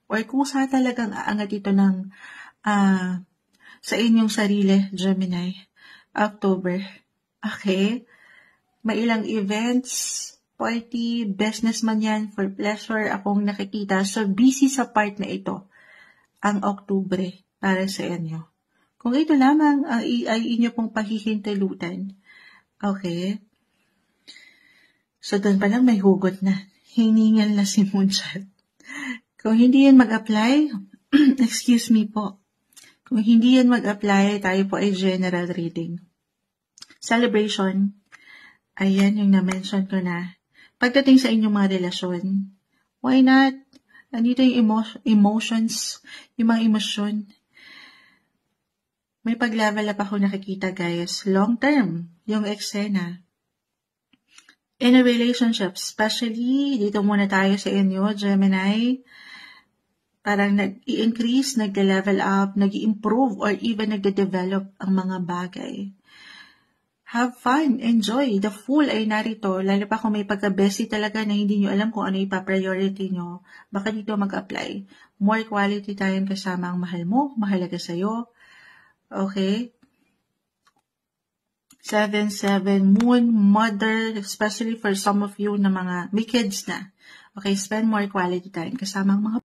or kung saan talagang aangat ito ng sa inyong sarili, Gemini, October. Okay? May ilang events, party, business man yan, for pleasure, akong nakikita. So, busy sa part na ito, ang Oktubre, para sa inyo. Kung ito lamang ay inyo pong pahihintalutan, okay? So, doon pa lang may hugot na. Hiningal na si Moonshot. Kung hindi yan mag-apply, excuse me po. Kung hindi yan mag-apply, tayo po ay general reading. Celebration, ayan yung na-mention ko na. Pagdating sa inyong mga relasyon, why not? Andito yung emotions, yung mga emosyon. May pag-level up ako nakikita, guys. Long term, yung eksena. In a relationship, especially, dito muna tayo sa inyo, Gemini, parang nag-i-increase, nag-level up, nag-i-improve, or even nag-develop ang mga bagay. Have fun, enjoy. The Fool ay narito, lalo pa kung may pagka-bestie talaga na hindi nyo alam kung ano ipa-priority nyo, baka dito mag-apply. More quality time kasama ang mahal mo, mahalaga sa'yo. Okay? 7-7, Moon, Mother, especially for some of you na mga may kids na. Okay, spend more quality time kasama ang mga